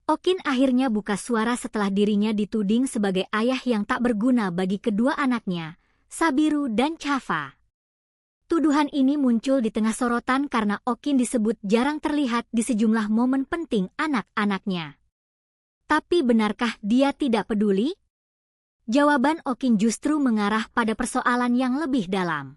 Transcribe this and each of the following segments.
Okin akhirnya buka suara setelah dirinya dituding sebagai ayah yang tak berguna bagi kedua anaknya, Sabiru dan Chafa. Tuduhan ini muncul di tengah sorotan karena Okin disebut jarang terlihat di sejumlah momen penting anak-anaknya. Tapi benarkah dia tidak peduli? Jawaban Okin justru mengarah pada persoalan yang lebih dalam.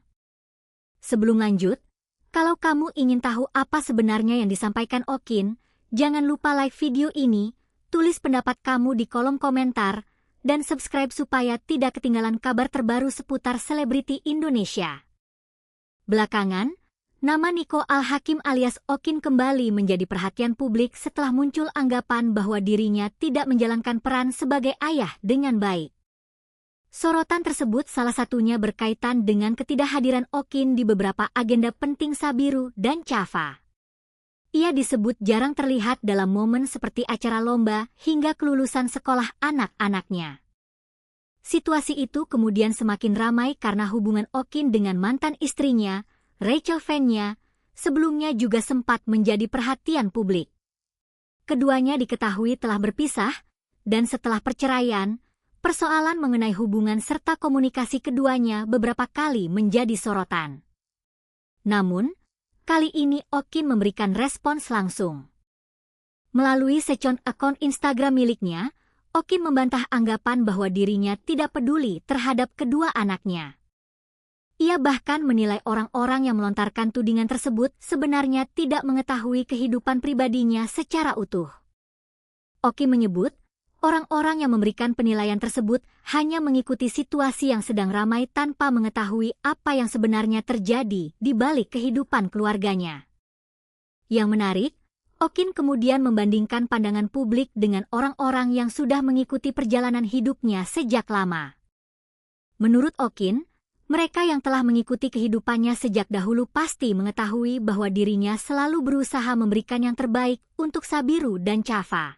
Sebelum lanjut, kalau kamu ingin tahu apa sebenarnya yang disampaikan Okin, jangan lupa like video ini, tulis pendapat kamu di kolom komentar, dan subscribe supaya tidak ketinggalan kabar terbaru seputar selebriti Indonesia. Belakangan, nama Niko Al-Hakim alias Okin kembali menjadi perhatian publik setelah muncul anggapan bahwa dirinya tidak menjalankan peran sebagai ayah dengan baik. Sorotan tersebut salah satunya berkaitan dengan ketidakhadiran Okin di beberapa agenda penting Sabiru dan Chafa. Ia disebut jarang terlihat dalam momen seperti acara lomba hingga kelulusan sekolah anak-anaknya. Situasi itu kemudian semakin ramai karena hubungan Okin dengan mantan istrinya, Rachel Fenya, sebelumnya juga sempat menjadi perhatian publik. Keduanya diketahui telah berpisah, dan setelah perceraian, persoalan mengenai hubungan serta komunikasi keduanya beberapa kali menjadi sorotan. Namun, kali ini Okin memberikan respons langsung. Melalui second akun Instagram miliknya, Okin membantah anggapan bahwa dirinya tidak peduli terhadap kedua anaknya. Ia bahkan menilai orang-orang yang melontarkan tudingan tersebut sebenarnya tidak mengetahui kehidupan pribadinya secara utuh. Okin menyebut, orang-orang yang memberikan penilaian tersebut hanya mengikuti situasi yang sedang ramai tanpa mengetahui apa yang sebenarnya terjadi di balik kehidupan keluarganya. Yang menarik, Okin kemudian membandingkan pandangan publik dengan orang-orang yang sudah mengikuti perjalanan hidupnya sejak lama. Menurut Okin, mereka yang telah mengikuti kehidupannya sejak dahulu pasti mengetahui bahwa dirinya selalu berusaha memberikan yang terbaik untuk Sabiru dan Chafa.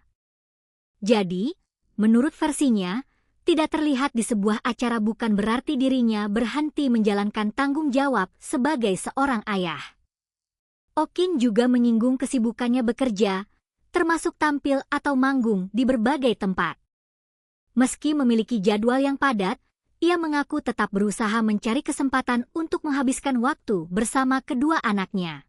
Jadi, menurut versinya, tidak terlihat di sebuah acara bukan berarti dirinya berhenti menjalankan tanggung jawab sebagai seorang ayah. Okin juga menyinggung kesibukannya bekerja, termasuk tampil atau manggung di berbagai tempat. Meski memiliki jadwal yang padat, ia mengaku tetap berusaha mencari kesempatan untuk menghabiskan waktu bersama kedua anaknya.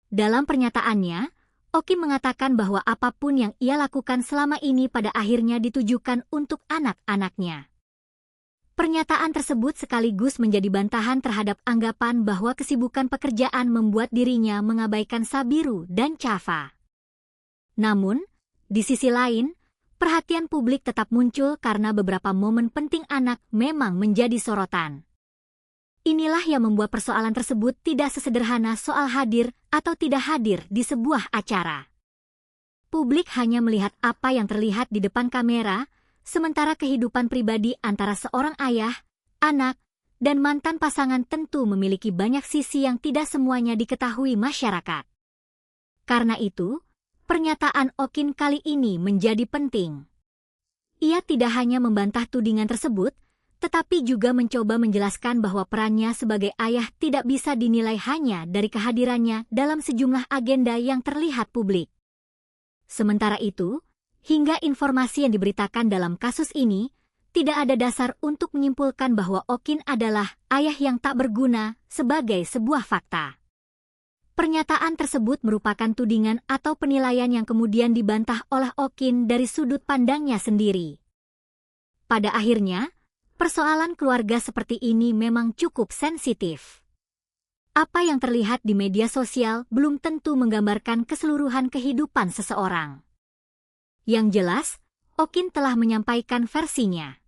Dalam pernyataannya, Okin mengatakan bahwa apapun yang ia lakukan selama ini pada akhirnya ditujukan untuk anak-anaknya. Pernyataan tersebut sekaligus menjadi bantahan terhadap anggapan bahwa kesibukan pekerjaan membuat dirinya mengabaikan Sabiru dan Chafa. Namun, di sisi lain, perhatian publik tetap muncul karena beberapa momen penting anak memang menjadi sorotan. Inilah yang membuat persoalan tersebut tidak sesederhana soal hadir atau tidak hadir di sebuah acara. Publik hanya melihat apa yang terlihat di depan kamera, sementara kehidupan pribadi antara seorang ayah, anak, dan mantan pasangan tentu memiliki banyak sisi yang tidak semuanya diketahui masyarakat. Karena itu, pernyataan Okin kali ini menjadi penting. Ia tidak hanya membantah tudingan tersebut, tetapi juga mencoba menjelaskan bahwa perannya sebagai ayah tidak bisa dinilai hanya dari kehadirannya dalam sejumlah agenda yang terlihat publik. Sementara itu, hingga informasi yang diberitakan dalam kasus ini, tidak ada dasar untuk menyimpulkan bahwa Okin adalah ayah yang tak berguna sebagai sebuah fakta. Pernyataan tersebut merupakan tudingan atau penilaian yang kemudian dibantah oleh Okin dari sudut pandangnya sendiri. Pada akhirnya, persoalan keluarga seperti ini memang cukup sensitif. Apa yang terlihat di media sosial belum tentu menggambarkan keseluruhan kehidupan seseorang. Yang jelas, Okin telah menyampaikan versinya.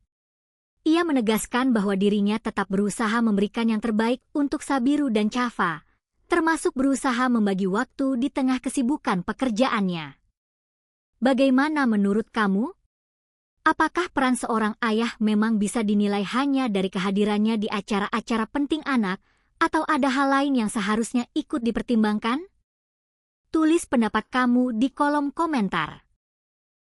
Ia menegaskan bahwa dirinya tetap berusaha memberikan yang terbaik untuk Sabiru dan Chafa, termasuk berusaha membagi waktu di tengah kesibukan pekerjaannya. Bagaimana menurut kamu? Apakah peran seorang ayah memang bisa dinilai hanya dari kehadirannya di acara-acara penting anak, atau ada hal lain yang seharusnya ikut dipertimbangkan? Tulis pendapat kamu di kolom komentar.